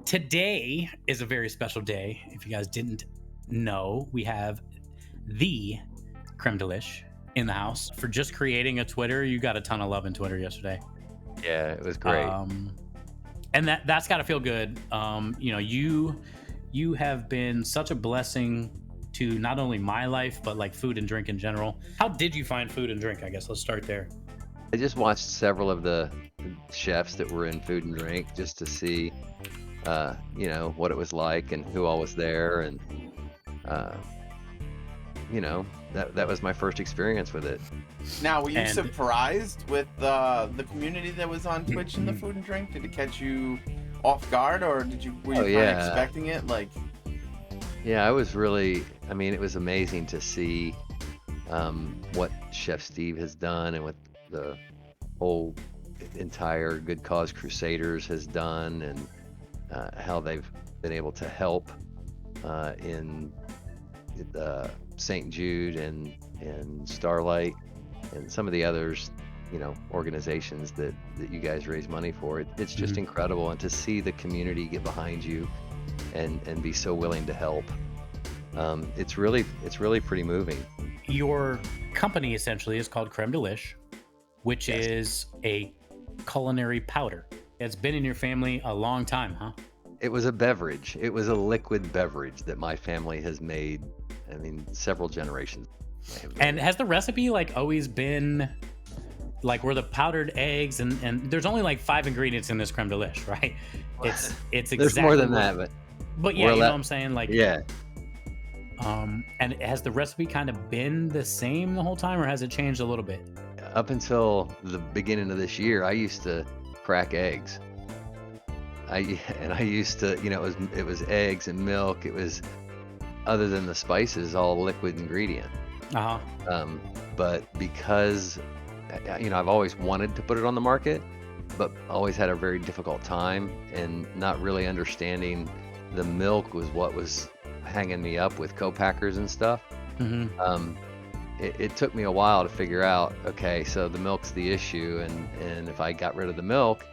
Today is a very special day. If you guys didn't know, we have the Creme-Delish in the house. For just creating a Twitter, you got a ton of love in Twitter yesterday. Yeah, it was great. And that's got to feel good. You have been such a blessing to not only my life, but like food and drink in general. How did you find food and drink? I guess let's start there. I just watched several of the chefs that were in food and drink just to see, what it was like and who all was there, and that was my first experience with it. Now, were you surprised with the community that was on Twitch in the food and drink? Did it catch you off guard, or were you kind of expecting it? Yeah, I was really. I mean, it was amazing to see what Chef Steve has done and what the whole entire Good Cause Crusaders has done, and how they've been able to help in St. Jude and Starlight and some of the others, organizations that you guys raise money for. It's just incredible, and to see the community get behind you and be so willing to help. It's really pretty moving. Your company essentially is called Creme-Delish, which is a culinary powder. It's been in your family a long time, huh? It was a beverage. It was a liquid beverage that my family has made. I mean, several generations. And has the recipe always been were the powdered eggs and there's only 5 ingredients in this Creme-Delish, right? It's exactly. There's more than that, but yeah, you know what I'm saying? Yeah. And has the recipe kind of been the same the whole time, or has it changed a little bit? Up until the beginning of this year, I used to crack eggs. I used to, it was eggs and milk. It was, other than the spices, all liquid ingredient. But because, I've always wanted to put it on the market, but always had a very difficult time, and not really understanding the milk was what was hanging me up with co-packers and stuff. It took me a while to figure out, okay, so the milk's the issue, and if I got rid of the milk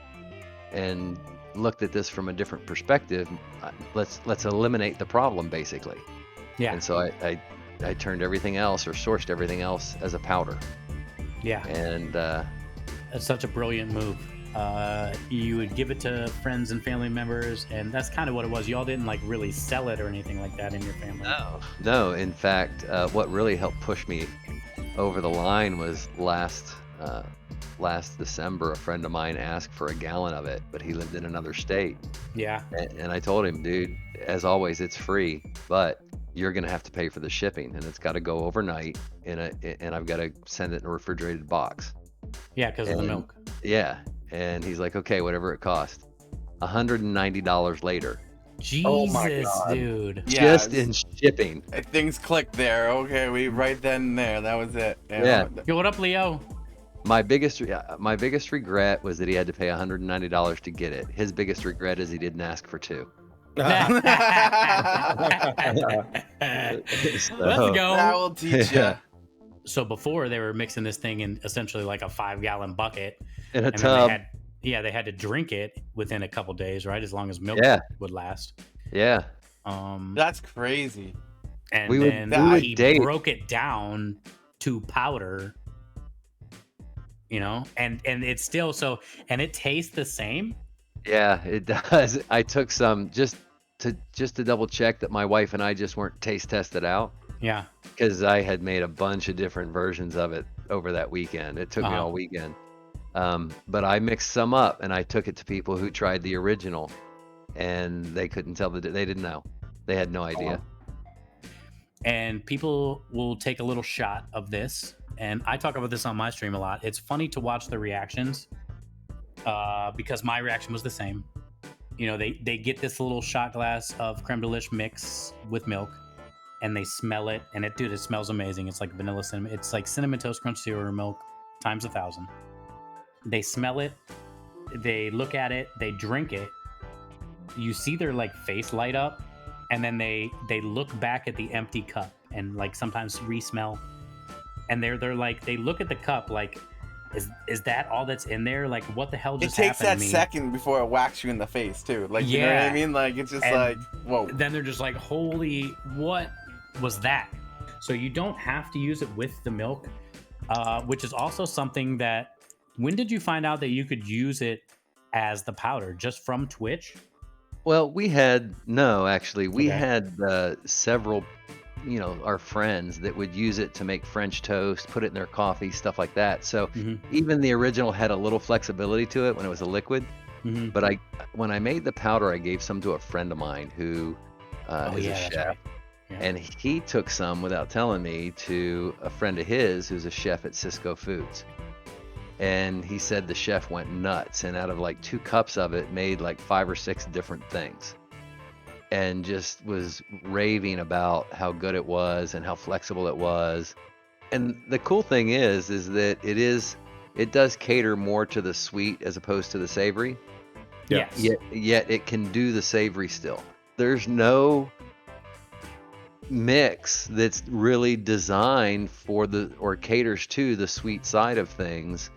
and looked at this from a different perspective, let's eliminate the problem, basically. Yeah. And so I turned everything else, or sourced everything else, as a powder. Yeah. And that's such a brilliant move. You would give it to friends and family members, and that's kind of what it was. You all didn't really sell it or anything like that in your family. No. In fact, what really helped push me over the line was last December, a friend of mine asked for a gallon of it, but he lived in another state. Yeah. And I told him, dude, as always, it's free, but you're gonna have to pay for the shipping, and it's got to go overnight and I've got to send it in a refrigerated box. Yeah, because of the milk. Yeah. And he's like, okay, whatever it cost. $190 later. Jesus, dude. Just in shipping. Things clicked there. Okay, right then and there. That was it. Yeah. Yo, what up, Leo? My biggest regret was that he had to pay $190 to get it. His biggest regret is he didn't ask for 2. Let's go. That will teach you. So before, they were mixing this thing in essentially a 5-gallon bucket. In a tub. They had to drink it within a couple days, right? As long as milk would last. Yeah. That's crazy. And he broke it down to powder. And it's still and it tastes the same. Yeah, it does. I took some just to double check that my wife and I just weren't taste tested out. Yeah. Because I had made a bunch of different versions of it over that weekend. It took me all weekend. But I mixed some up, and I took it to people who tried the original, and they couldn't tell they didn't know. They had no idea. And people will take a little shot of this, and I talk about this on my stream a lot. It's funny to watch the reactions, because my reaction was the same. They get this little shot glass of Creme-Delish mix with milk, and they smell it, and it smells amazing. It's like vanilla cinnamon. It's like Cinnamon Toast Crunch cereal milk times 1,000. They smell it, they look at it, they drink it. You see their face light up, and then they look back at the empty cup and sometimes re-smell. And they look at the cup is that all that's in there? Like, what the hell It just takes happened that to me? second before it whacks you in the face too. Like, you know what I Yeah. mean? Like, it's just And like, whoa. Then they're just like, holy, what was that? So you don't have to use it with the milk, which is also something that. When did you find out that you could use it as the powder? Just from Twitch? Well, we had we Okay. had several, our friends that would use it to make French toast, put it in their coffee, stuff like that. So Mhm. even the original had a little flexibility to it when it was a liquid. Mhm. But when I made the powder, I gave some to a friend of mine who Oh is a yeah, that's chef, right. Yeah. and he took some without telling me to a friend of his who's a chef at Cisco Foods. And he said the chef went nuts, and out of like 2 cups of it made like 5 or 6 different things, and just was raving about how good it was and how flexible it was. And the cool thing is that it does cater more to the sweet as opposed to the savory. Yeah. Yes. Yet it can do the savory still. There's no mix that's really designed for or caters to the sweet side of things.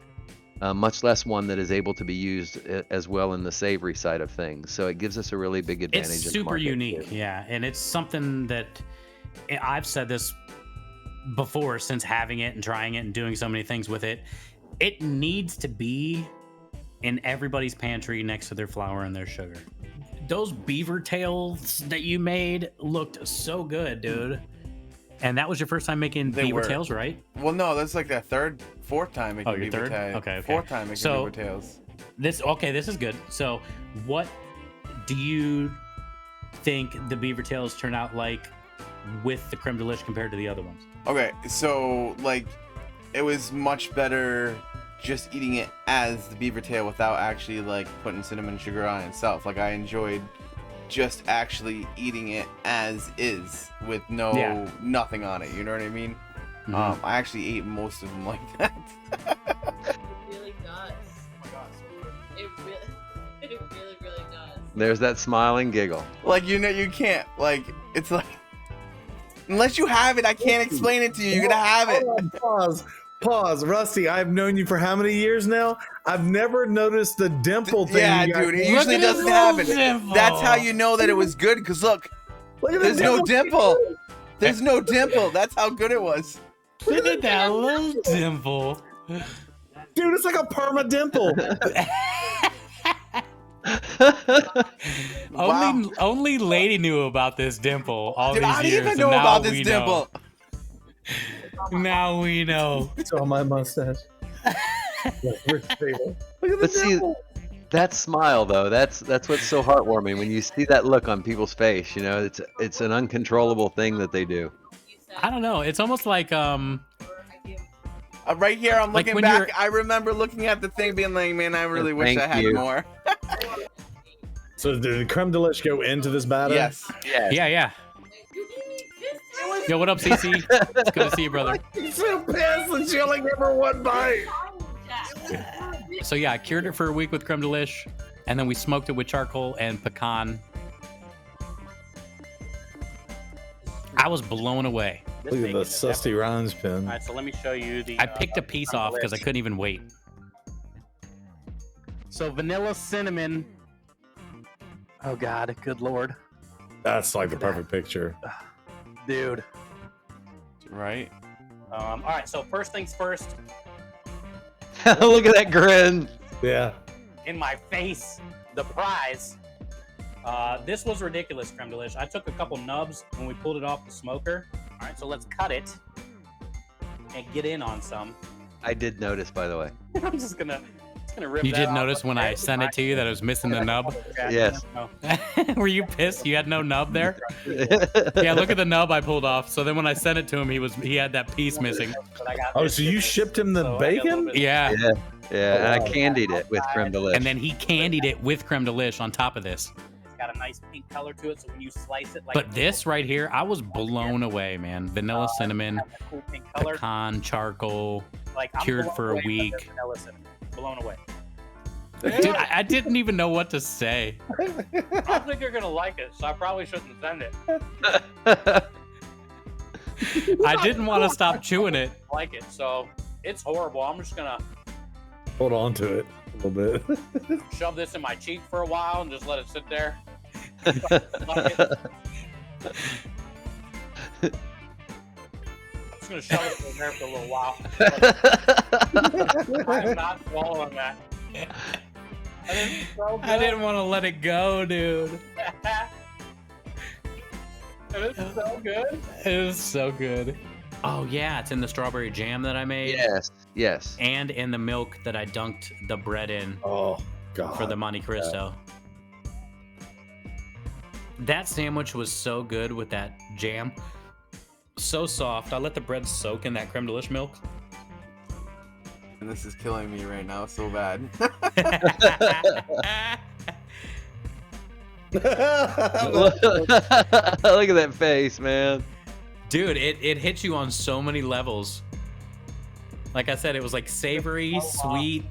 Much less one that is able to be used as well in the savory side of things. So it gives us a really big advantage. It's in the super market, unique, too. yeah, and it's something that I've said this before since having it and trying it and doing so many things with it. It needs to be in everybody's pantry next to their flour and their sugar. Those beaver tails that you made looked so good, dude. And that was your first time making They beaver were. tails, right? Well, no, that's like that fourth time making Oh, your beaver third? tails. Okay. Fourth time making So- beaver tails. This is good. So, what do you think the beaver tails turn out like with the Creme-Delish compared to the other ones? Okay, so like, it was much better just eating it as the beaver tail without actually like putting cinnamon sugar on itself. Like, I enjoyed just actually eating it as is with nothing on it. You know what I mean? Mhm. I actually ate most of them like that. It really does. Oh my god, it really does. There's that smiling giggle. Like, you can't, like, it's like, unless you have it, I can't explain it to you. You're gonna have it. Hold on, pause. Rusty, I've known you for how many years now? I've never noticed the dimple thing. Yeah, you got- dude, it Look usually at his doesn't little happen. dimple. That's how you know that it was good, because look, Look at the there's no dimple. There's no dimple. That's how good it was. Look at that little dimple. Dude, it's like a perma dimple. Wow. Only Lady knew about this dimple all Dude, these I didn't years. even and know now about this we dimple. Know. Now we know. It's on my mustache. Look at the But see, dimple. that smile though, that's what's so heartwarming when you see that look on people's face. You know, it's an uncontrollable thing that they do. I don't know. It's almost like Right here, I'm Like looking when back. you're- I remember looking at the thing, being like, "Man, I really wish Thank I had you. more." So did the creme de liche go into this batter? Yes. yeah. Yo, what up, CC? It's good to see you, brother. She's so pissed that she only gave her one bite. So yeah, I cured it for a week with Creme-Delish, and then we smoked it with charcoal and pecan. I was blown away. Look at the susty Ron's pin. All right, so let me show you the. I picked a piece off because I couldn't even wait. So vanilla cinnamon. Oh God, good Lord, That's like the perfect picture. dude. Right. All right, so first things first. Look at that grin. Yeah. In my face, the prize. This was ridiculous, Creme-Delish. I took a couple nubs when we pulled it off the smoker. All right, so let's cut it and get in on some. I did notice, by the way. I'm just gonna rip. You that did off. notice when I sent it to you that it was missing the nub? Yes. Were you pissed? You had no nub there? Yeah, look at the nub I pulled off. So then when I sent it to him, he had that piece missing. Oh, so you shipped him the bacon? Yeah, Yeah, and I candied it with creme de and then he candied it with creme de liche on top of this. It's got a nice pink color to it, so when you slice it, like. But this right here, I was blown away, man. Vanilla cinnamon, Cool pink color. pecan, charcoal, Like, I'm cured blown for a away by week. the vanilla cinnamon. Blown away. Dude, I didn't even know what to say. I don't think you're gonna like it, so I probably shouldn't send it. I didn't want to stop chewing it. Like it, so it's horrible. I'm just gonna hold on to it a little bit. Shove this in my cheek for a while and just let it sit there. I'm just gonna shove it in there for a little while. I am not swallowing that. And it's so good. I didn't want to let it go, dude. And it's so good. It was so good. Oh yeah, it's in the strawberry jam that I made. Yes, yes. And in the milk that I dunked the bread in Oh god. for the Monte Cristo. That sandwich was so good with that jam. So soft. I let the bread soak in that Creme-Delish milk. And this is killing me right now so bad. Look at that face, man. Dude, it hits you on so many levels. Like I said, it was like savory, sweet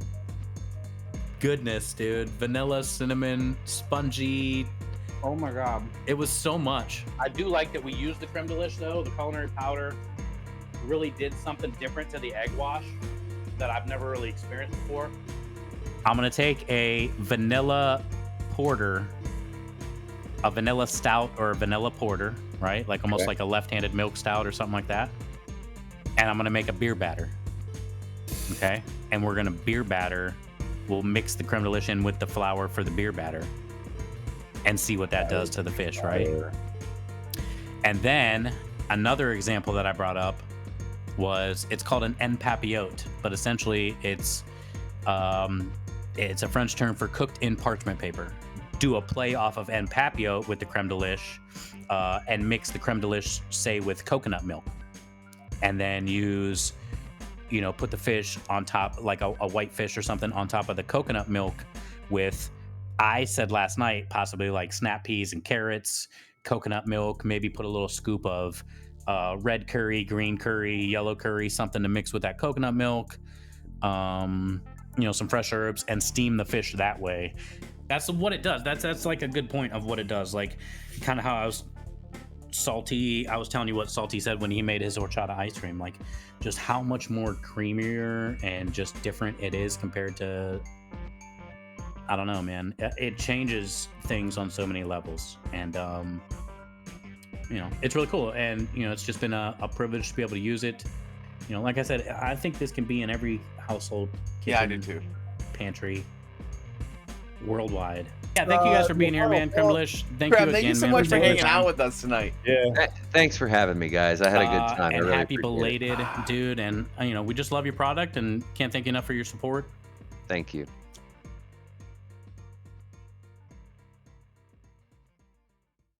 goodness, dude. Vanilla, cinnamon, spongy. Oh my god. It was so much. I do like that we used the Creme-Delish though. The culinary powder really did something different to the egg wash that I've never really experienced before. I'm gonna take a vanilla porter, a vanilla stout or a vanilla porter, right? Like almost like a left-handed milk stout or something like that. And I'm gonna make a beer batter. Okay? And we're gonna beer batter. We'll mix the Creme-Delish in with the flour for the beer batter and see what that does to the fish, right? And then another example that I brought up was, it's called an en papillote, but essentially it's a French term for cooked in parchment paper. Do a play off of en papillote with the Creme-Delish and mix the Creme-Delish, say, with coconut milk. And then use, put the fish on top, like a white fish or something, on top of the coconut milk with, I said last night, possibly like snap peas and carrots, coconut milk, maybe put a little scoop of red curry, green curry, yellow curry, something to mix with that coconut milk, some fresh herbs, and steam the fish that way. That's what it does. That's like a good point of what it does. Like kind of how I was telling you what Salty said when he made his horchata ice cream, like just how much more creamier and just different it is compared to, I don't know, man. It changes things on so many levels, and it's really cool. And it's just been a privilege to be able to use it. Like I said, I think this can be in every household, kitchen, Yeah, I do too. pantry, worldwide. Yeah, thank you guys for being here, man. Creme-Delish, thank Crab, you again, thank you so man. much for taking the hanging time. out with us tonight. Yeah. Thanks for having me, guys. I had a good time. I And really happy appreciate it. belated, dude. And we just love your product and can't thank you enough for your support. Thank you.